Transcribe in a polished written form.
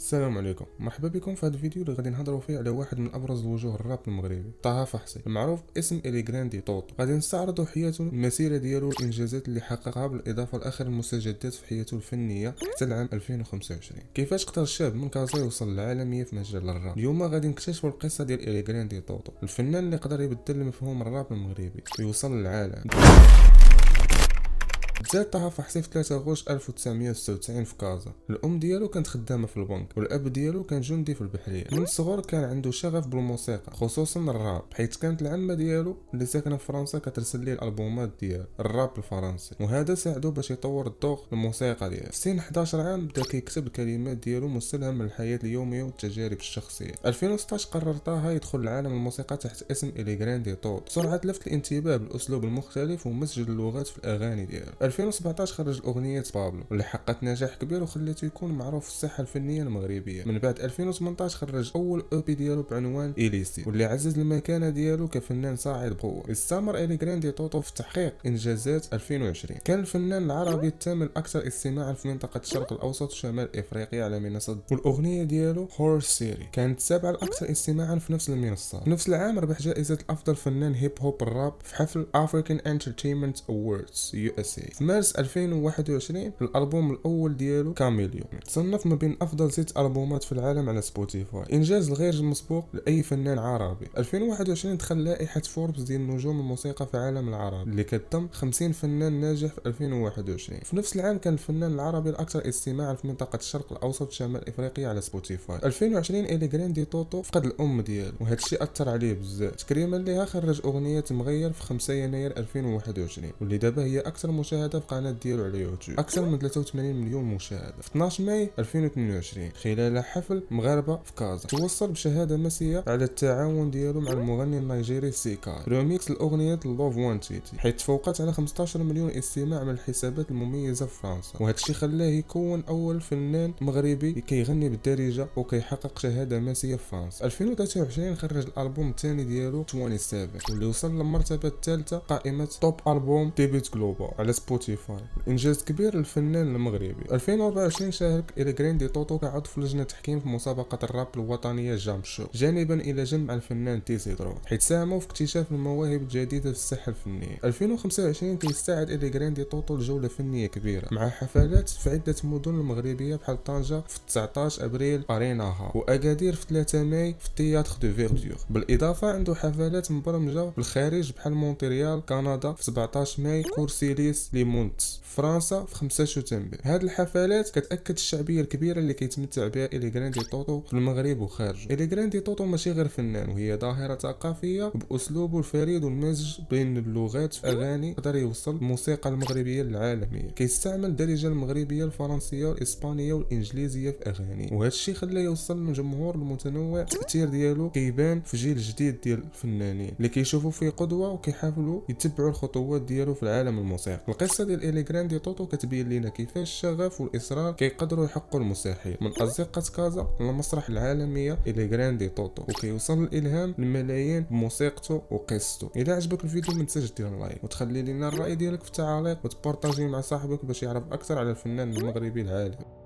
السلام عليكم، مرحبا بكم في هذا الفيديو اللي غادي نهضروا فيه على واحد من ابرز وجوه الراب المغربي، طه فحصي، المعروف باسم إلي جراندي طوطو. غادي نستعرضوا حياته، المسيره ديالو، الانجازات اللي حققها، بالاضافه لاخر المستجدات في حياته الفنيه حتى العام 2025. كيفاش قدر الشاب من كازا يوصل للعالميه في مجال الراب؟ اليوم غادي نكتشفوا القصه ديال إلي جراندي طوطو، الفنان اللي قدر يبدل مفهوم الراب المغربي ويوصل للعالم. تزاد طه فحصي في 3 غشت 1996 في كازا. الام ديالو كانت خدامه في البنك، والاب ديالو كان جندي في البحريه. من الصغر كان عنده شغف بالموسيقى، خصوصا الراب، حيث كانت العمه ديالو اللي ساكنه في فرنسا كترسل ليه الالبومات ديال الراب الفرنسي، وهذا ساعدو باش يطور الذوق الموسيقى ديالو. في سن 11 عام بدا كيكتب الكلمات ديالو مستلهم من الحياه اليوميه والتجارب الشخصيه. 2016 قرر طه يدخل لعالم الموسيقى تحت اسم إلي جراندي طوطو. بسرعه لفت الانتباه بالاسلوب المختلف ومزج اللغات في الاغاني ديالو. 2017 خرج الاغنيه بابلو واللي حققت نجاح كبير وخلته يكون معروف في الساحه الفنيه المغربيه. من بعد 2018 خرج اول بي ديالو بعنوان إليسي، واللي عزز المكانه ديالو كفنان صاعد بقوه. استمر إلي جراندي طوطو في تحقيق انجازات. 2020 كان الفنان العربي الثامن الاكثر استماعا في منطقه الشرق الاوسط وشمال افريقيا على منصه، والاغنيه ديالو هورس سيري كانت السابعه الاكثر استماعا في نفس المنصه. في نفس العام ربح جائزه افضل فنان هيب هوب الراب في حفل African Entertainment Awards USA. في مارس 2021 الالبوم الاول ديالو كاميليون تصنف ما بين افضل 6 البومات في العالم على سبوتيفاي، انجاز غير مسبوق لاي فنان عربي. 2021 دخل لائحه فوربس ديال نجوم الموسيقى في العالم العربي اللي كتضم 50 فنان ناجح في 2021. في نفس العام كان الفنان العربي الاكثر استماعا في منطقه الشرق الاوسط وشمال افريقيا على سبوتيفاي. 2020 إلي جراندي طوطو فقد الام ديالو، وهذا الشيء اثر عليه بزاف. تكريما ليها خرج اغنيه مغير في 5 يناير 2021، واللي دابا هي اكثر مشاهده في القناه ديالو على يوتيوب، اكثر من 83 مليون مشاهده. في 12 ماي 2022 خلال حفل مغاربه في كازا توصل بشهاده مسيه على التعاون ديالو مع المغني النيجيري سيكاي ريميكس لاغنيه لوف وانتيتي، حيث تفوقت على 15 مليون استماع من الحسابات المميزه في فرنسا، وهذا الشيء خلاه يكون اول فنان مغربي كيغني بالدارجه وكيحقق شهاده مسيه في فرنسا. 2023 خرج الالبوم الثاني ديالو 27 واللي وصل للمرتبه الثالثه قائمه توب البوم ديبيت جلوبال على سبوتيفاي، انجاز كبير للفنان المغربي. 2024 شارك إلي جراندي طوطو كعضو في لجنه تحكيم في مسابقه الراب الوطنيه جام شو، جانبا الى جنب مع الفنان تيسيدرو، حيث ساهموا في اكتشاف المواهب الجديده في الساحه الفنيه. 2025 كيستعد إلي جراندي طوطو لجوله فنيه كبيره مع حفلات في عده مدن المغربيه بحال طنجه في 19 ابريل اريناها، واكادير في 3 ماي في تياتر دو فيردور. بالاضافه عنده حفلات مبرمجه بالخارج بحال مونتريال كندا في 17 ماي، كورسيليس ليمونتس فرنسا في 5 شتنبر. هاد الحفلات كتاكد الشعبيه الكبيره اللي كيتمتع بها إلي جراندي طوطو في المغرب وخارجه. إلي جراندي طوطو ماشي غير فنان، وهي ظاهره ثقافيه باسلوبه الفريد والمزج بين اللغات في اغاني قدر يوصل الموسيقى المغربيه للعالميه. كيستعمل الدارجه المغربيه الفرنسيه والاسبانيه والانجليزيه في اغاني، وهذا الشيء خلاه يوصل للجمهور المتنوع. التاثير ديالو كيبان في جيل جديد ديال الفنانين اللي كيشوفوا فيه قدوه وكيحاولوا يتبعوا الخطوات ديالو في العالم الموسيقى. القصه ديال إلي جراندي طوطو كتبين لنا كيفاش الشغف والاصرار كيقدروا يحققوا المستحيل، من ازقه كازا للمسرح العالميه. إلي جراندي طوطو وكيوصل الالهام للملايين بموسيقته وقصته. اذا عجبك الفيديو ما تنساش دير لايك وتخلي لنا الراي ديالك في التعاليق وتبارطاجيه مع صاحبك باش يعرف اكثر على الفنان المغربي العالمي.